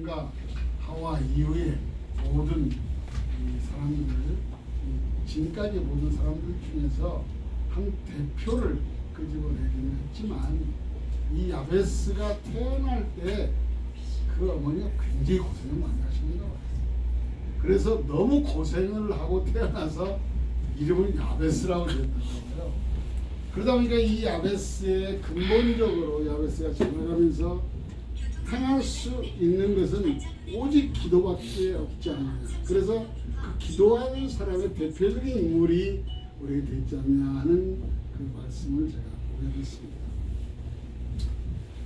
아담과 하와 이후에 모든 이 사람들, 지금까지 모든 사람들 중에서 한 대표를 끄집어내기는 했지만 이 야베스가 태어날 때 그 어머니가 굉장히 고생을 많이 하신 것 같아요. 그래서 너무 고생을 하고 태어나서 이름을 야베스라고 지었다고요. 그러다 보니까 이 야베스의 근본적으로 야베스가 자라가면서 행할 수 있는 것은 오직 기도밖에 없지 않느냐. 그래서 그 기도하는 사람의 대표적인 인물이 우리가 되지 않냐 하는 그 말씀을 제가 보게 됐습니다.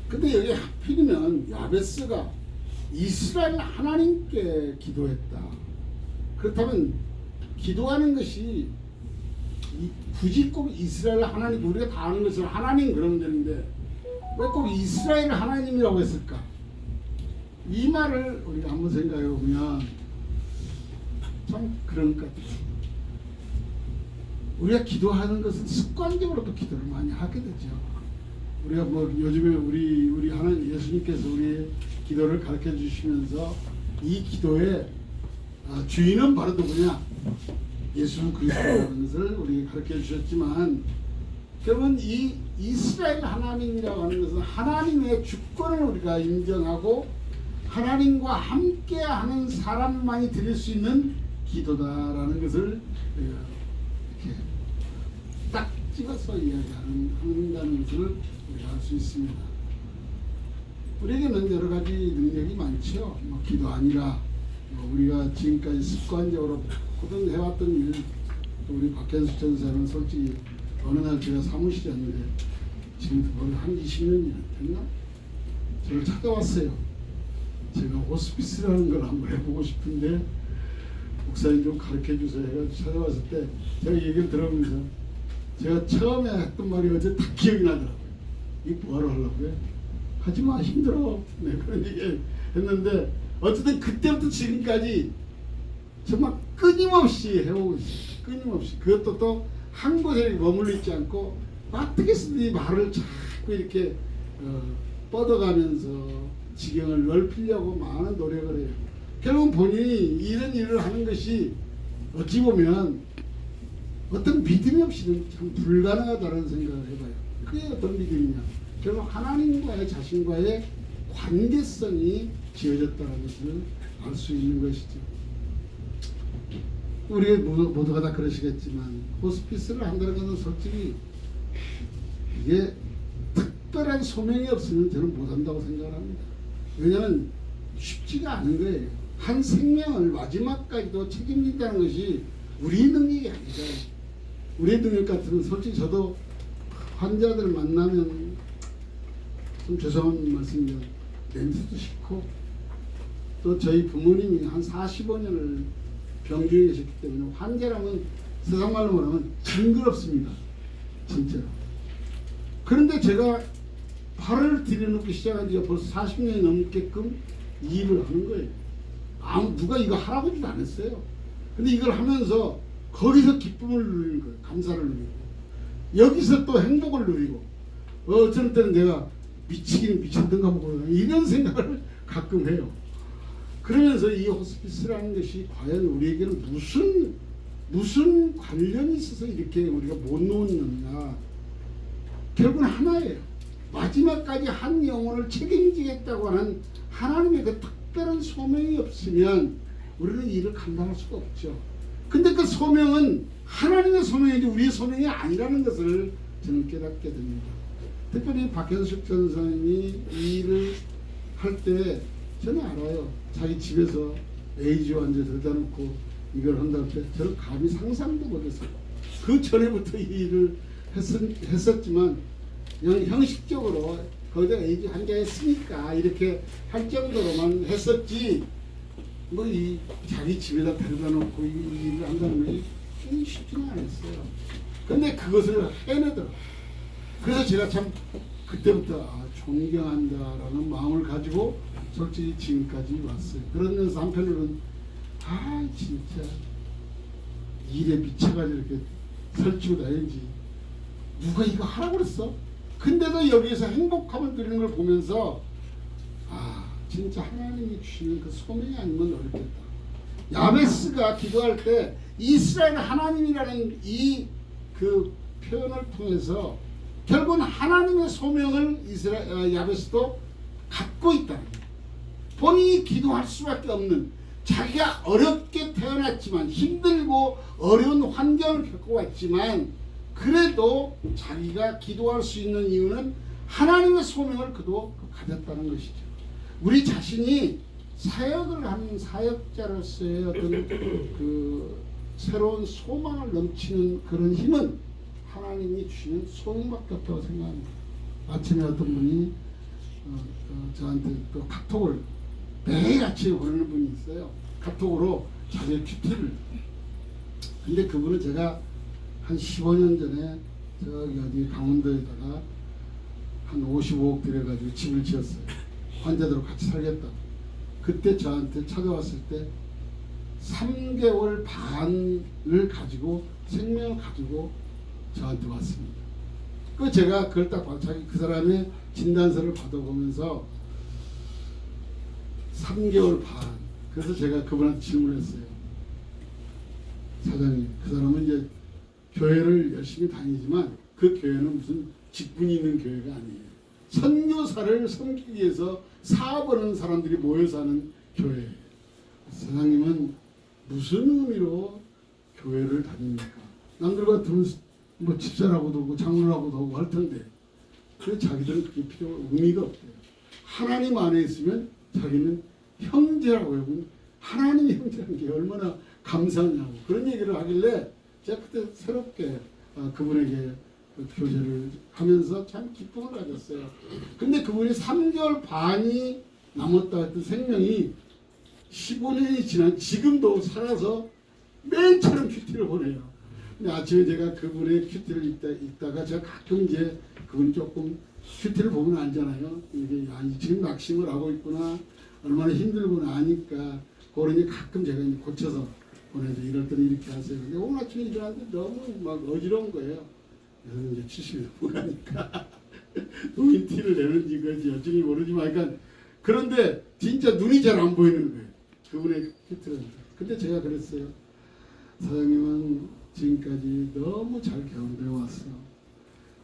근데 여기 하필이면 야베스가 이스라엘 하나님께 기도했다. 그렇다면 기도하는 것이 굳이 꼭 이스라엘 하나님, 우리가 다 아는 것은 하나님 그러면 되는데 왜 꼭 이스라엘 하나님이라고 했을까? 이 말을 우리가 한번 생각해 보면 참 그런 것 같아요. 우리가 기도하는 것은 습관적으로도 기도를 많이 하게 되죠. 우리가 뭐 요즘에 우리 하나님 예수님께서 우리의 기도를 가르쳐 주시면서 이 기도의 주인은 바로 누구냐? 예수 그리스도라는 것을 우리에게 가르쳐 주셨지만, 그러면 이 이스라엘 하나님이라고 하는 것은 하나님의 주권을 우리가 인정하고 하나님과 함께하는 사람만이 드릴 수 있는 기도다라는 것을 이렇게 딱 찍어서 이야기한다는 것을 우리가 알 수 있습니다. 우리에게는 여러 가지 능력이 많죠. 뭐 기도 아니라 우리가 지금까지 습관적으로 모든 해왔던 일, 또 우리 박현숙 전사는 솔직히 어느 날 제가 사무실이었는데 지금 거의 한 20년이 됐나? 저를 찾아왔어요. 제가 호스피스라는 걸 한번 해보고 싶은데 목사님 좀 가르쳐 주세요 해가지고 찾아왔을 때 제가 얘기를 들으면서 제가 처음에 했던 말이 어제 다 기억이 나더라고요. 이게 뭐하러 하려고요? 하지마, 힘들어. 네, 그런 얘기 했는데 어쨌든 그때부터 지금까지 정말 끊임없이 해오고 있어요. 끊임없이. 그것도 또 한 곳에 머물러 있지 않고 어떻게 쓰든지 말을 자꾸 이렇게 뻗어가면서 지경을 넓히려고 많은 노력을 해요. 결국 본인이 이런 일을 하는 것이 어찌 보면 어떤 믿음이 없이는 참 불가능하다는 생각을 해봐요. 그게 어떤 믿음이냐? 결국 하나님과의 자신과의 관계성이 지어졌다는 것을 알 수 있는 것이죠. 우리 모두가 다 그러시겠지만 호스피스를 한다는 것은 솔직히 이게 특별한 소명이 없으면 저는 못한다고 생각을 합니다. 왜냐하면 쉽지가 않은 거예요. 한 생명을 마지막까지도 책임진다는 것이 우리의 능력이 아니죠. 우리의 능력 같으면 솔직히 저도 환자들 만나면 좀 죄송한 말씀이지만 냄새도 싫고, 또 저희 부모님이 한 45년을 병중에 계셨기 때문에 환자라면 세상 말로 말하면 징그럽습니다. 진짜로. 그런데 제가 발을 들여놓기 시작한 지가 벌써 40년이 넘게끔 이 일을 하는 거예요. 누가 이거 하라고도 안 했어요. 근데 이걸 하면서 거기서 기쁨을 누리는 거예요. 감사를 누리고 여기서 또 행복을 누리고 어쩔 때는 내가 미치긴 미쳤던가 보고 이런 생각을 가끔 해요. 그러면서 이 호스피스라는 것이 과연 우리에게는 무슨 관련이 있어서 이렇게 우리가 못 놓느냐. 결국은 하나예요. 마지막까지 한 영혼을 책임지겠다고 하는 하나님의 그 특별한 소명이 없으면 우리는 일을 감당할 수가 없죠. 근데 그 소명은 하나님의 소명이지 우리의 소명이 아니라는 것을 저는 깨닫게 됩니다. 특별히 박현숙 전사님이 이 일을 할 때 저는 알아요. 자기 집에서 에이즈 환자 들다 놓고 이걸 한다고 할 때 저는 감히 상상도 못했어요. 그 전에부터 이 일을 했었지만 형식적으로 거기다 에이즈 환자 했으니까 이렇게 할 정도로만 했었지, 뭐 이 자기 집에다 데려다 놓고 이 일을 한다는 것이 쉽지는 않았어요. 근데 그것을 해내더라고요. 그래서 제가 참 그때부터 존경한다라는 마음을 가지고 솔직히 지금까지 왔어요. 그러면서 한편으로는 진짜 일에 미쳐가지고 이렇게 설치고 다니지 누가 이거 하라고 그랬어? 근데도 여기에서 행복함을 누리는 걸 보면서 진짜 하나님이 주시는 그 소명이 아니면 어렵겠다. 야베스가 기도할 때 이스라엘 하나님이라는 이 그 표현을 통해서 결국은 하나님의 소명을 야베스도 갖고 있다는 거예요. 본인이 기도할 수밖에 없는, 자기가 어렵게 태어났지만 힘들고 어려운 환경을 겪어왔지만 그래도 자기가 기도할 수 있는 이유는 하나님의 소명을 그도 가졌다는 것이죠. 우리 자신이 사역을 하는 사역자로서의 어떤 그 새로운 소망을 넘치는 그런 힘은 하나님이 주시는 소명밖에 없다고 생각합니다. 아침에 어떤 분이 저한테 또 카톡을 매일 아침에 보내는 분이 있어요. 카톡으로 자기의 큐티를. 근데 그분은 제가 한 15년 전에 저기 어디 강원도에다가 한 55억 들여가지고 집을 지었어요. 환자들하고 같이 살겠다고. 그때 저한테 찾아왔을 때 3개월 반을 가지고 생명을 가지고 저한테 왔습니다. 그 제가 그걸 딱 자기 그 사람의 진단서를 받아보면서 3개월 반. 그래서 제가 그분한테 질문했어요. 사장님, 그 사람은 이제 교회를 열심히 다니지만 그 교회는 무슨 직분이 있는 교회가 아니에요. 선교사를 섬기기 위해서 사업을 하는 사람들이 모여 사는 교회예요. 사장님은 무슨 의미로 교회를 다닙니까? 남들 같으면 뭐 집사라고도 하고 장로라고도 하고 할 텐데 그래서 자기들은 그게 의미가 없대요. 하나님 안에 있으면 자기는 형제라고 해요. 하나님의 형제라는 게 얼마나 감사하냐고 그런 얘기를 하길래 제가 그때 새롭게 그분에게 교제를 하면서 참 기쁨을 가졌어요. 근데 그분이 3개월 반이 남았다 했던 생명이 15년이 지난 지금도 살아서 매일처럼 큐티를 보내요. 근데 아침에 제가 그분의 큐티를 읽다가 제가 가끔 이제 그분이 조금 큐티를 보면 알잖아요. 이게 지금 낙심을 하고 있구나, 얼마나 힘들구나 아니까 그걸 이제 가끔 제가 이제 고쳐서 보내죠. 이럴 때는 이렇게 하세요. 근데 오늘 아침에 일어났는데 너무 막 어지러운 거예요. 그래서 이제 70이 넘어가니까 눈이 티를 내는지 그런지 여전히 모르지만 그러니까 그런데 진짜 눈이 잘 안 보이는 거예요. 그분의 큐티를. 근데 제가 그랬어요. 사장님은 지금까지 너무 잘 견뎌왔어.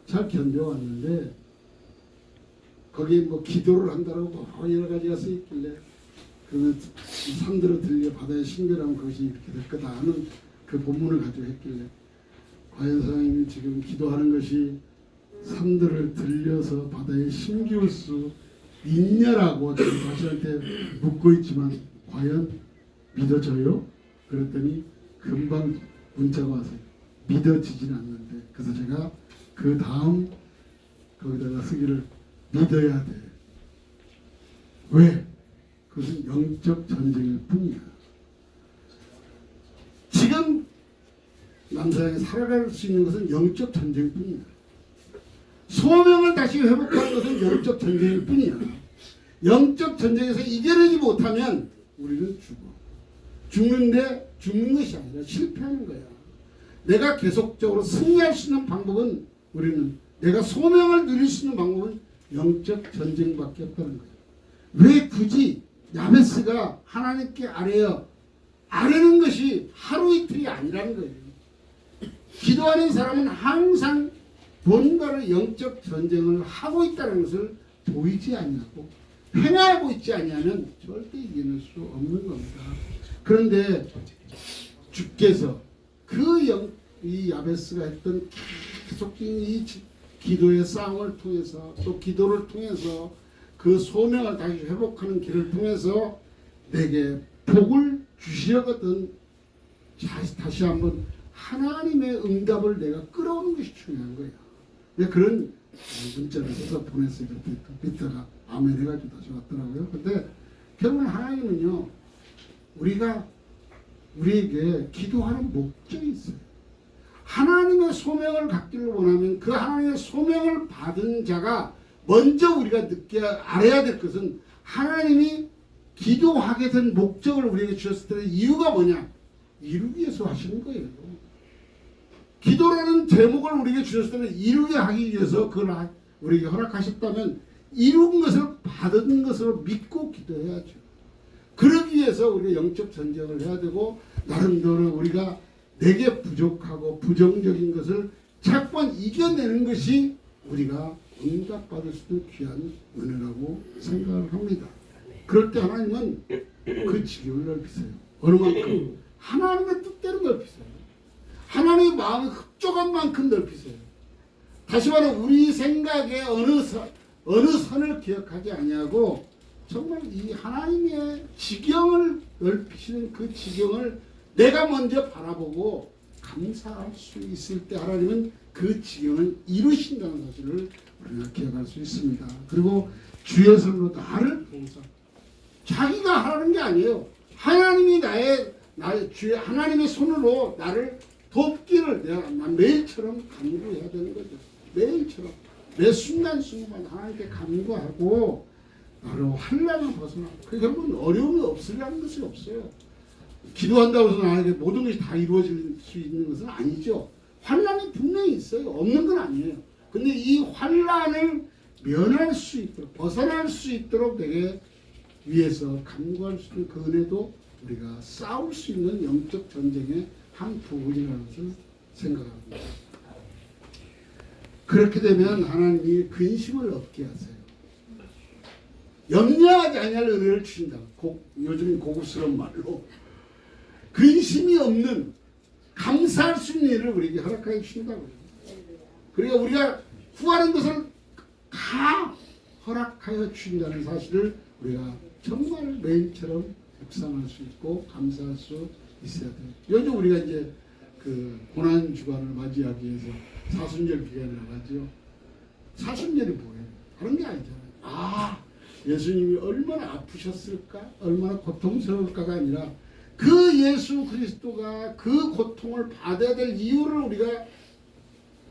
잘 견뎌왔는데 거기 뭐 기도를 한다라고 뭐 여러 가지가 쓰였길래 그 산들어 들려 바다에 신비라면 그것이 이렇게 될 거다 하는 그 본문을 가지고 했길래 과연 사장님이 지금 기도하는 것이 산들을 들려서 바다에 심기울 수 있냐라고 지금 자신한테 묻고 있지만 과연 믿어져요? 그랬더니 금방 문자가 와서 믿어지진 않는데 그래서 제가 그 다음 거기다가 쓰기를 믿어야 돼. 왜? 그것은 영적 전쟁일 뿐이야. 지금 남사장이 살아갈 수 있는 것은 영적 전쟁일 뿐이야. 소명을 다시 회복하는 것은 영적 전쟁일 뿐이야. 영적 전쟁에서 이겨내지 못하면 우리는 죽어. 죽는데 죽는 것이 아니라 실패하는 거야. 내가 계속적으로 승리할 수 있는 방법은 우리는 내가 소명을 누릴 수 있는 방법은 영적 전쟁밖에 없다는 거야. 왜 굳이 야베스가 하나님께 아뢰는 것이 하루 이틀이 아니라는 거예요. 기도하는 사람은 항상 뭔가를 영적 전쟁을 하고 있다는 것을 보이지 않냐고 행하고 있지 않냐면 절대 이겨낼 수 없는 겁니다. 그런데 주께서 이 야베스가 했던 계속적인 이 기도의 싸움을 통해서 또 기도를 통해서 그 소명을 다시 회복하는 길을 통해서 내게 복을 주시려거든 다시 한번 하나님의 응답을 내가 끌어오는 것이 중요한 거야. 내가 그런 문자를 써서 보냈어요. 밑에가 아멘 해가지고 다시 왔더라고요. 근데 결국은 하나님은요 우리에게 기도하는 목적이 있어요. 하나님의 소명을 갖기를 원하면 그 하나님의 소명을 받은 자가 먼저 우리가 알아야 될 것은 하나님이 기도하게 된 목적을 우리에게 주셨을 때 이유가 뭐냐? 이루기 위해서 하시는 거예요. 기도라는 제목을 우리에게 주셨을 때 이루게 하기 위해서 그걸 우리에게 허락하셨다면 이룬 것을 받은 것으로 믿고 기도해야죠. 그러기 위해서 우리가 영적 전쟁을 해야 되고 나름대로 우리가 내게 부족하고 부정적인 것을 자꾸만 이겨내는 것이 우리가 응답받을 수 있는 귀한 은혜라고 생각을 합니다. 그럴 때 하나님은 그 지경을 넓히세요. 어느 만큼? 하나님의 뜻대로 넓히세요. 하나님의 마음이 흡족한 만큼 넓히세요. 다시 말해 우리 생각에 어느 선을 기억하지 아니하고 정말 이 하나님의 지경을 넓히시는 그 지경을 내가 먼저 바라보고 감사할 수 있을 때 하나님은 그 지경을 이루신다는 사실을 우리가 기억할 수 있습니다. 그리고 주의 손으로 나를 보호사. 자기가 하라는 게 아니에요. 하나님이 주의 하나님의 손으로 나를 돕기를 내가 매일처럼 간구해야 되는 거죠. 매일처럼 매 순간순간 하나님께 간구하고 나를 환난을 벗어나. 그 결국은 어려움이 없으려는 것이 없어요. 기도한다고 해서 나에게 모든 것이 다 이루어질 수 있는 것은 아니죠. 환난이 분명히 있어요. 없는 건 아니에요. 근데 이 환난을 면할 수 있도록 벗어날 수 있도록 내게 위해서 간구할 수 있는 그 은혜도 우리가 싸울 수 있는 영적 전쟁의 한 부분이라는 것을 생각합니다. 그렇게 되면 하나님이 근심을 얻게 하세요. 염려하지 아니할 은혜를 주신다. 요즘 고급스러운 말로 근심이 없는 감사할 수 있는 일을 우리에게 허락하여 주신다고요. 그러니까 우리가 구하는 것을 다 허락하여 주신다는 사실을 우리가 정말 매일처럼 묵상할 수 있고 감사할 수 있어야 돼요. 요즘 우리가 이제 그 고난 주간을 맞이하기 위해서 사순절 기간을 나가죠. 사순절이 뭐예요? 다른 게 아니잖아요. 예수님이 얼마나 아프셨을까? 얼마나 고통스러울까가 아니라 그 예수 그리스도가 그 고통을 받아야 될 이유를 우리가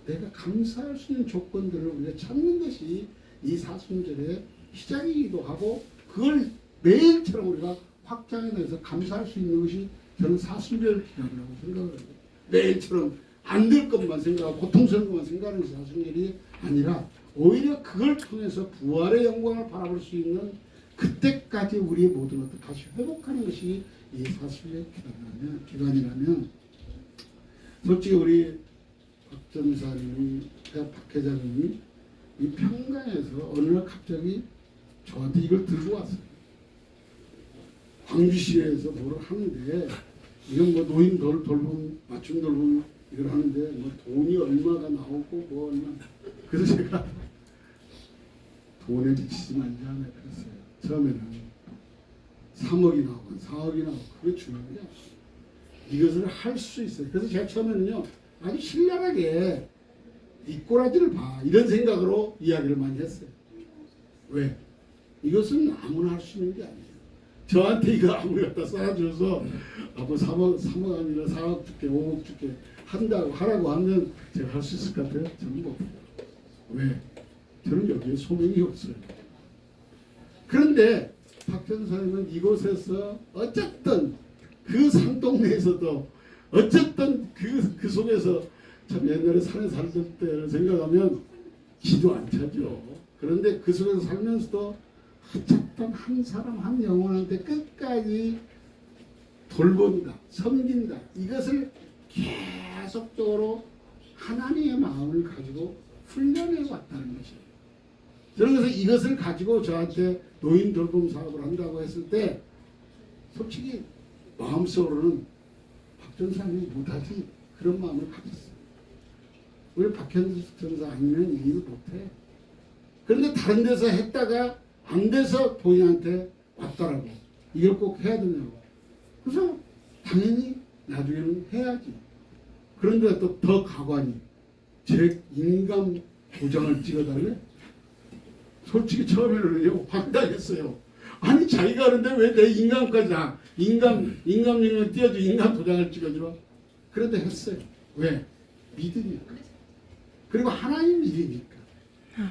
내가 감사할 수 있는 조건들을 우리가 찾는 것이 이 사순절의 시작이기도 하고 그걸 매일처럼 우리가 확장해내서 감사할 수 있는 것이 저는 사순절 기간이라고 생각을 해요. 매일처럼 안 될 것만 생각하고 고통스러운 것만 생각하는 것이 사순절이 아니라 오히려 그걸 통해서 부활의 영광을 바라볼 수 있는 그때까지 우리의 모든 것을 다시 회복하는 것이 이 사순절 기간이라면 솔직히 우리 박 전사님이 박 회장님이 이 평강에서 어느 날 갑자기 저한테 이걸 들고 왔어요. 광주시에서 뭐를 하는데 이건 뭐 노인 돌봄 맞춤 돌봄 이걸 하는데 뭐 돈이 얼마가 나오고 뭐 얼마 그래서 제가 돈에 미치지 말자 그랬어요. 처음에는 3억이 나오고 4억이 나오고 그게 중요한 게 없어요. 이것을 할 수 있어요. 그래서 제가 처음에는요 아주 신랄하게 이 꼬라지를 봐 이런 생각으로 이야기를 많이 했어요. 왜? 이것은 아무나 할 수 있는 게 아니에요. 저한테 이거 아무리 갖다 쌓아줘서 뭐 3억 아니라 4억 줄게 5억 줄게 하라고 하면 제가 할 수 있을 것 같아요? 저는 못 해요. 왜? 저는 여기에 소명이 없어요. 그런데 박 전사님은 이곳에서 어쨌든 그 산동네에서도 어쨌든 그 속에서 참 옛날에 산에 살던 때를 생각하면 기도 안 차죠. 그런데 그 속에서 살면서도 어쨌든 한 사람 한 영혼한테 끝까지 돌본다, 섬긴다. 이것을 계속적으로 하나님의 마음을 가지고 훈련해 왔다는 것이에요. 저는 그래서 이것을 가지고 저한테 노인 돌봄 사업을 한다고 했을 때 솔직히 마음속으로는 박 전사님이 못하지 그런 마음을 가졌어요. 우리 박 전사 아니면 이 일을 못해. 그런데 다른 데서 했다가 안 돼서 본인한테 왔더라고. 이걸 꼭 해야 되냐고. 그래서 당연히 나중에는 해야지. 그런데 또 더 가관이 제 인감 도장을 찍어달래? 솔직히 처음에는요 황당했어요. 아니 자기가 하는데 왜 내 인감까지 다 인감령을 띄워줘 인감 도장을 찍어줘? 그런데 했어요. 왜? 믿으니까. 그리고 하나님 믿으니까.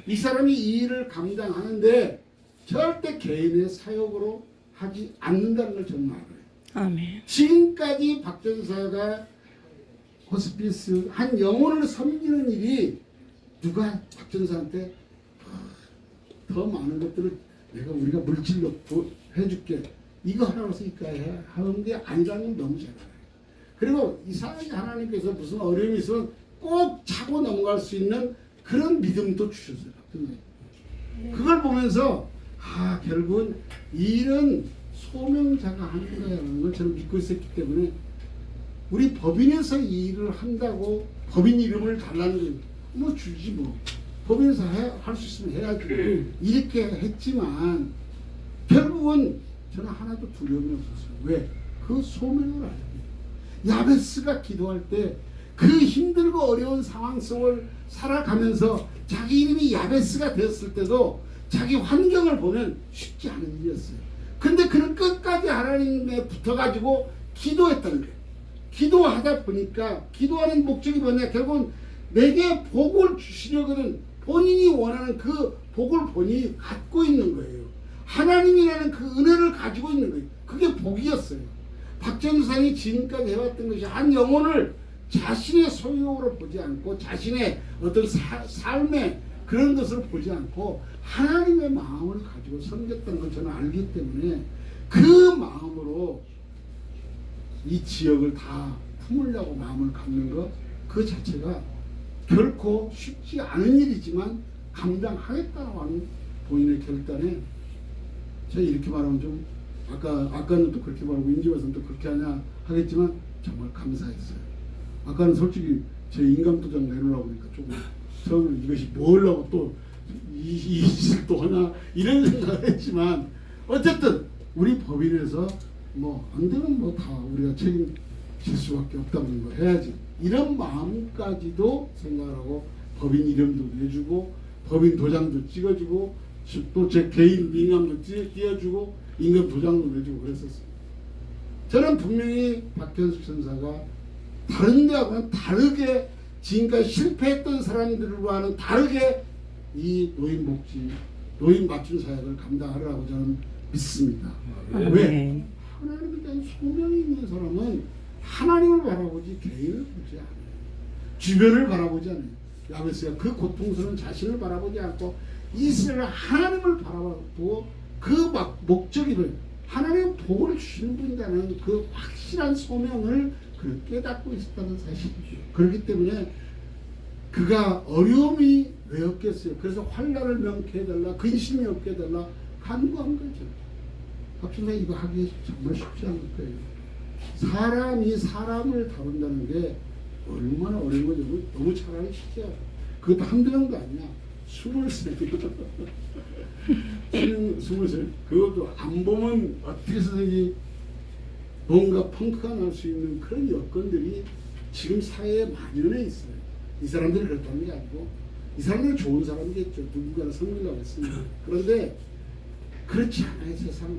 이 사람이 이 일을 감당하는데 절대 개인의 사역으로 하지 않는다는 걸 저는 알아요. 아멘. 지금까지 박 전사가 호스피스 한 영혼을 섬기는 일이 누가 박 전사한테 더 많은 것들을 우리가 물질로 해줄게. 이거 하라고 해서 이거 하는 게 아니라는 건 너무 잘 알아요. 그리고 이상하게 하나님께서 무슨 어려움이 있으면 꼭 차고 넘어갈 수 있는 그런 믿음도 주셨어요. 그걸 보면서 결국은 이 일은 소명자가 하는 거라는 걸 저는 믿고 있었기 때문에 우리 법인에서 이 일을 한다고 법인 이름을 달라는 거 뭐 주지 뭐. 법인에서 할 수 있으면 해야지. 이렇게 했지만 결국은 저는 하나도 두려움이 없었어요. 왜? 그 소명을 알고. 야베스가 기도할 때 그 힘들고 어려운 상황 속을 살아가면서 자기 이름이 야베스가 되었을 때도 자기 환경을 보면 쉽지 않은 일이었어요. 근데 그는 끝까지 하나님에 붙어가지고 기도했다는 거예요. 기도하다 보니까 기도하는 목적이 뭐냐? 결국은 내게 복을 주시려거든 본인이 원하는 그 복을 본인이 갖고 있는 거예요. 하나님이라는 그 은혜를 가지고 있는 거예요. 그게 복이었어요. 박전사님이 지금까지 해왔던 것이 한 영혼을 자신의 소유로 보지 않고 자신의 어떤 삶의 그런 것을 보지 않고 하나님의 마음을 가지고 섬겼다는 걸 저는 알기 때문에 그 마음으로 이 지역을 다 품으려고 마음을 갖는 것 그 자체가 결코 쉽지 않은 일이지만 감당하겠다고 하는 본인의 결단에 제가 이렇게 말하면 좀 아까는 또 그렇게 말하고 임지와서는 또 그렇게 하냐 하겠지만 정말 감사했어요. 아까는 솔직히 제 인감도장 내놓으라고 하니까 조금 처음에 이것이 뭐라고 또 이 짓을 또 하나 이런 생각을 했지만 어쨌든 우리 법인에서 뭐 안 되면 뭐 다 우리가 책임질 수밖에 없다는 거 해야지 이런 마음까지도 생각하고 법인 이름도 내주고 법인 도장도 찍어주고 또 제 개인 인감도 띄워주고 임금 도장도 내주고 그랬었어요. 저는 분명히 박현숙 선사가 다른 데하고는 다르게 지금까지 실패했던 사람들과는 다르게 이 노인 복지, 노인 맞춤 사역을 감당하려고 저는 믿습니다. 왜? 하나님에 대한 소명이 있는 사람은 하나님을 바라보지 개인을 보지 않아요. 주변을 바라보지 않아요. 야베스가 그 고통스러운 자신을 바라보지 않고 이스라엘 하나님을 바라보고 그 목적을 하나님 복을 주시는 분이라는 그 확실한 소명을 깨닫고 있었다는 사실이죠. 그렇기 때문에 그가 어려움이 왜 없겠어요? 그래서 환난을 명케 해달라, 근심이 없게 해달라 간구한 거죠. 박준사 이거 하기 정말 쉽지 않을 거예요. 사람이 사람을 다룬다는 게 얼마나 어려운 거죠. 너무 차라리 쉽죠. 그것도 한두 명도 아니야. 23. 23. 그것도 안 보면 어떻게 해서든지 뭔가 펑크가 날 수 있는 그런 여건들이 지금 사회에 만연해 있어요. 이 사람들이 그렇다는 게 아니고 이 사람들은 좋은 사람이겠죠. 누군가를 섬기려고 했습니다. 그런데 그렇지 않아요. 세상은.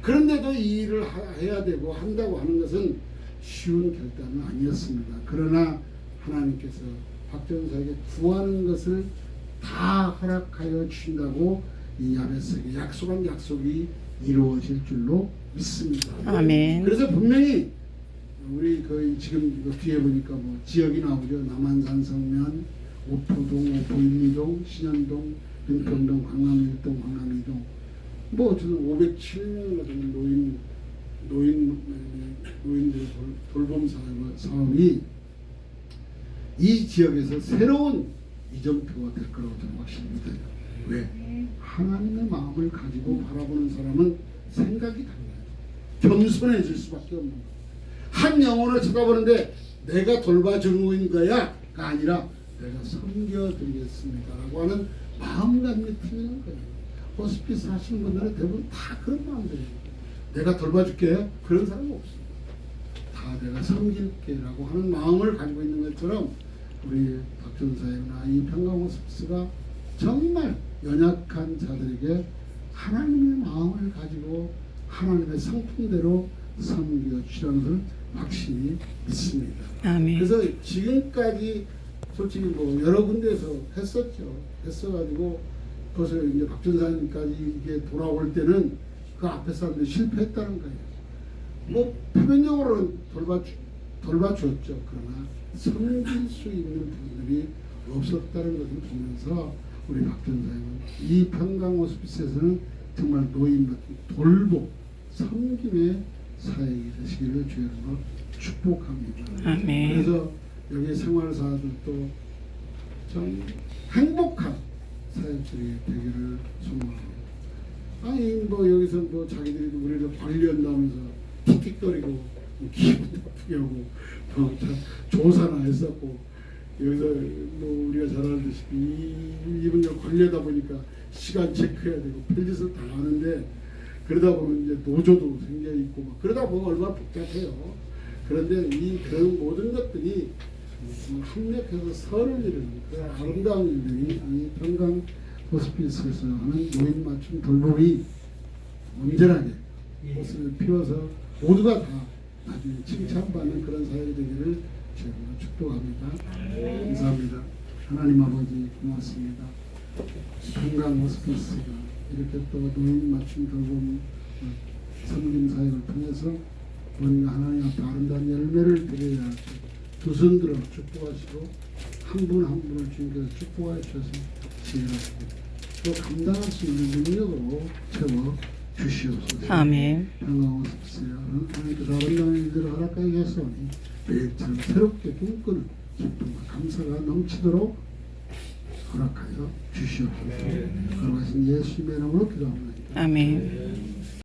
그런데도 이 일을 해야 되고 한다고 하는 것은 쉬운 결단은 아니었습니다. 그러나 하나님께서 박전사에게 구하는 것을 다 허락하여 주신다고 이 야베스에게 약속한 약속이 이루어질 줄로 믿습니다. 아멘. 그래서 분명히 우리 거의 지금 뒤에 보니까 뭐 지역이 나오죠. 남한산 성면, 오포동, 오포일리동, 신현동, 은평동, 광남일동, 광남이동. 뭐 어쨌든 507명이나 되는 노인들 돌봄 사업이 이 지역에서 새로운 이정표가 될 거라고 저는 확실히 믿어요. 왜? 하나님의 마음을 가지고 바라보는 사람은 생각이 달라요. 겸손해질 수밖에 없는 거예요. 한 영혼을 쳐다보는데 내가 돌봐주는 거야가 아니라 내가 섬겨드리겠습니다 라고 하는 마음가짐이 틀리는 거예요. 호스피스 하시는 분들은 대부분 다 그런 마음들이에요. 내가 돌봐줄게 그런 사람은 없습니다. 다 내가 섬길게 라고 하는 마음을 가지고 있는 것처럼 우리 박전사회나 이 평강호스피스가 정말 연약한 자들에게 하나님의 마음을 가지고 하나님의 성품대로 섬겨주시라는 것을 확실히 믿습니다. 아멘. 그래서 지금까지 솔직히 뭐 여러 군데에서 했어가지고 그것을 이제 박전사님까지 이게 돌아올 때는 그 앞에 사람들이 실패했다는 거예요. 뭐 표면적으로는 돌봐주었죠. 그러나 섬길 수 있는 분들이 없었다는 것을 보면서 우리 박 전사님은 이 평강 호스피스에서는 정말 노인 돌보 섬김의 사역이 되시기를 주여로 축복합니다. 아멘. 그래서 여기 생활사들도 좀 행복한 사역들이 되기를 소망합니다. 아니 뭐 여기서 뭐 자기들이 우리를 관리한다면서 틱틱거리고 뭐 기분 나쁘게 하고 조사나 했었고 여기서 뭐 우리가 잘 알듯이 이분들 관리하다 보니까 시간 체크해야 되고 별짓을 다 하는데 그러다 보면 이제 노조도 생겨 있고 막 그러다 보면 얼마나 복잡해요. 그런데 이 그런 모든 것들이 합력해서 선을 이루는 그 아름다운 일들이 이 평강 호스피스에서 하는 노인 맞춤 돌봄이 온전하게 꽃을 피워서 모두가 다 나중에 칭찬받는 그런 사역이 되기를 제가 축복합니다. 감사합니다. 하나님 아버지 고맙습니다. 평강 호스피스가 이렇게 또 노인 맞춤 돌봄 섬김 사역을 통해서 우리가 하나님 앞에 아름다운 열매를 드려야 할 두 손 들어 축복하시고 한 분 한 분을 주님께서 축복하셔서 지혜롭고 또 감당할 수 있는 능력으로 채워 주시옵소서. 아멘. 평강하옵소서. 하나님께서 아름다운 일들을 허락하게 하시오니 매일처럼 새롭게 꿈꾸는 기쁨과 감사가 넘치도록 허락하여 주시옵소서. 걸어가신 예수님의 이름으로 기도합니다. 아멘.